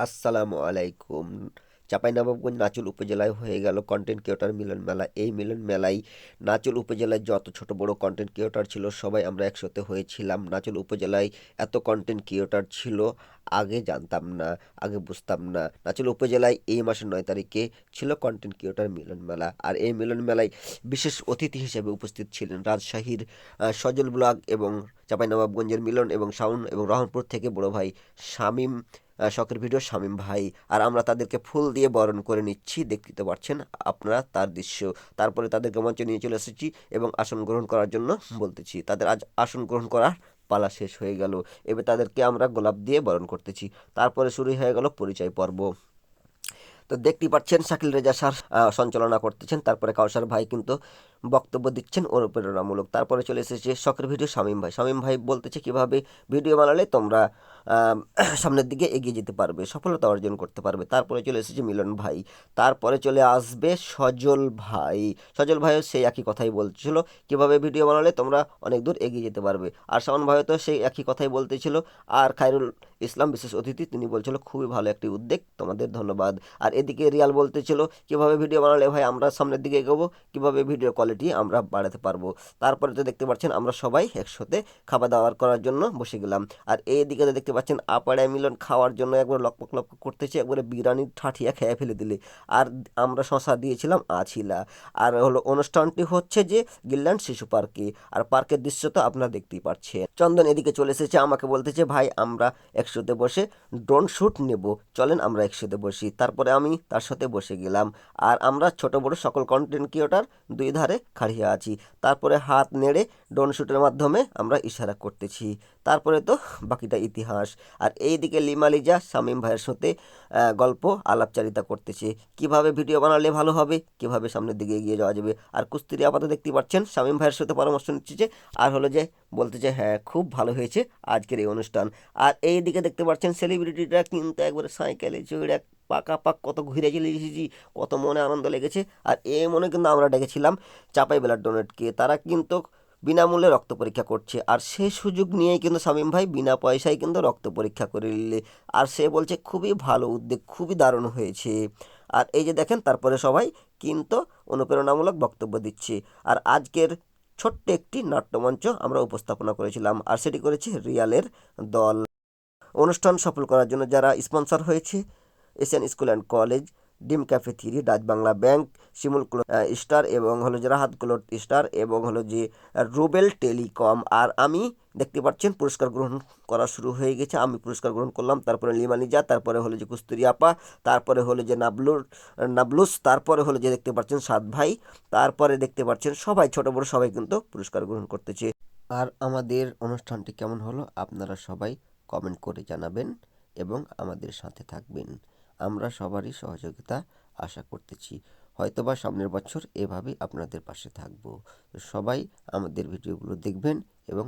আসসালামু আলাইকুম। চাঁপাইনবাবগঞ্জ নাচুল উপজেলায় হয়ে গেল কন্টেন্ট ক্রিয়েটর মিলন মেলা। এই মিলন মেলায় নাচুল উপজেলায় যত ছোট বড় কন্টেন্ট ক্রিয়েটর ছিল সবাই আমরা একসাথে হয়েছিলাম। নাচুল উপজেলায় এত কন্টেন্ট ক্রিয়েটর ছিল আগে জানতাম না, আগে বুঝতাম না। নাচুল উপজেলায় এই মাসের 9 তারিখে ছিল কন্টেন্ট ক্রিয়েটর মিলন মেলা। আর এই মিলন মেলায় বিশেষ অতিথি হিসেবে উপস্থিত ছিলেন রাজশাহীর সজল ব্লগ এবং চাঁপাইনবাবগঞ্জের মিলন এবং শাওন এবং রহমপুর থেকে বড় ভাই শামীম, শখের ভিডিও শামীম ভাই। আর আমরা তাদেরকে ফুল দিয়ে বরণ করে নিচ্ছি, দেখতে পাচ্ছেন আপনারা তার দৃশ্য। তারপরে তাদেরকে মঞ্চে নিয়ে চলে এসেছি এবং আসন গ্রহণ করার জন্য বলতেছি। তাদের আজ আসন গ্রহণ করার পালা শেষ হয়ে গেল। এবার তাদেরকে আমরা গোলাপ দিয়ে বরণ করতেছি। তারপরে শুরু হয়ে গেল পরিচয় পর্ব। তো দেখতেই পাচ্ছেন শাকিল রেজা স্যার সঞ্চালনা করতেছেন, তারপরে কাউসার ভাই কিন্তু বক্তব্য দিচ্ছেন অনুপ্রেরণামূলক। তারপরে চলে এসেছে শখের ভিডিও শামীম ভাই। শামীম ভাই বলতেছে কিভাবে ভিডিও বানালে তোমরা আহ, সামনের দিকে এগিয়ে যেতে পারবে, সফলতা অর্জন করতে পারবে। তারপরে চলে এসেছে মিলন ভাই। তারপরে চলে আসবে সজল ভাই। সজল ভাইও সেই একই কথাই বলছিল কিভাবে ভিডিও বানালে তোমরা অনেক দূর এগিয়ে যেতে পারবে। আর শাওন ভাইও তো সেই একই কথাই বলতেছিল। আর খায়রুল ইসলাম বিশেষ অতিথি, তিনি বলছিল খুবই ভালো একটি উদ্যোগ, তোমাদের ধন্যবাদ। আর এদিকে রিয়াল বলতেছিল কিভাবে ভিডিও বানালে ভাই আমরা সামনের দিকে এগোবো, কিভাবে ভিডিও কোয়ালিটি আমরা বাড়াতে পারবো। তারপরে তো দেখতে পাচ্ছেন আমরা সবাই একসাথে খাওয়া দাওয়া করার জন্য বসে গেলাম। আর এইদিকে তো দেখতে পাচ্ছেন আপাড়ায় মিলন খাওয়ার জন্য একবার লকপক লকপক করতেছে, একবারে বিরিয়ানির ঠাঠিয়া খেয়ে ফেলে দিলে। আর আমরা শশা দিয়েছিলাম আছিলা। আর হলো অনুষ্ঠানটি হচ্ছে যে গিল্যান্ড শিশু পার্কে। আর পার্কের দৃশ্য তো আপনারা দেখতেই পাচ্ছেন। চন্দন এদিকে চলে এসেছে, আমাকে বলতেছে ভাই আমরা একসাথে বসে ড্রোন শ্যুট নেব, চলেন আমরা একসাথে বসি। তারপরে আমি তার সাথে বসে গেলাম। আর আমরা ছোট বড় সকল কন্টেন্ট ক্রিয়েটর দুই ধারে খাড়িয়ে আছি। তারপরে হাত নেড়ে ড্রোন শ্যুটের মাধ্যমে আমরা ইশারা করতেছি। তারপরে তো বাকিটা ইতিহাস। আর এইদিকে লিমা লিজা শামীম ভাইয়ের সাথে গল্প আলাপচারিতা করতেছে কিভাবে ভিডিও বানালে ভালো হবে, কিভাবে সামনের দিকে এগিয়ে যাওয়া যাবে। আর কুস্তিরি আপাতত দেখতে পাচ্ছেন শামীম ভাইয়ের সাথে পরামর্শ নিচ্ছে যে, আর হলো যে বলতেছে হ্যাঁ খুব ভালো হয়েছে আজকের এই অনুষ্ঠান। আর এই দিকে দেখতে পাচ্ছেন সেলিব্রিটিটা কিন্তু একবারে সাইকেলে চড়ে পাকা পাক কত ঘুরে চলেছি, কত মনে আনন্দ লেগেছে। আর এই মনে কিন্তু আমরা ডেকেছিলাম চাপাই ব্লাড ডোনেটকে, তারা কিন্তু বিনামূল্যে রক্ত পরীক্ষা করছে। আর সেই সুযোগ নিয়েই কিন্তু শামীম ভাই বিনা পয়সায় কিন্তু রক্ত পরীক্ষা করে নিলে। আর সে বলছে খুবই ভালো উদ্যোগ, খুবই দারুণ হয়েছে। আর এই যে দেখেন তারপরে সবাই কিন্তু অনুপ্রেরণামূলক বক্তব্য দিচ্ছে। আর আজকের ছোট্ট একটি নাট্যমঞ্চ আমরা উপস্থাপনা করেছিলাম, আর সেটি করেছে রিয়ালের দল। অনুষ্ঠান সফল করার জন্য যারা স্পন্সর হয়েছে এশিয়ান স্কুল অ্যান্ড কলেজ, ডিম cafe three, Dutch Bangla bank, Shimul star এবং হলো যে রাহাত ক্লোথ স্টার এবং হলো যে রুবেল টেলিকম। আর আমি দেখতে পাচ্ছেন পুরস্কার গ্রহণ করা শুরু হয়ে গেছে, আমি পুরস্কার গ্রহণ করলাম। তারপরে লিমা লিজা, তারপরে হলো যে কুস্তুরি আপা, তারপরে হলো যে নাবলুস, তারপরে হলো যে দেখতে পাচ্ছেন সাত ভাই, তারপরে দেখতে পাচ্ছেন সবাই ছোট বড় সবাই কিন্তু পুরস্কার গ্রহণ করতেছে। আর আমাদের অনুষ্ঠানটি কেমন হলো আপনারা সবাই কমেন্ট করে জানাবেন এবং আমাদের সাথে থাকবেন। আমরা সবারই সহযোগিতা আশা করতেছি। হয়তোবা সামনের বছর এভাবেই আপনাদের পাশে থাকবো। তো সবাই আমাদের ভিডিওগুলো দেখবেন এবং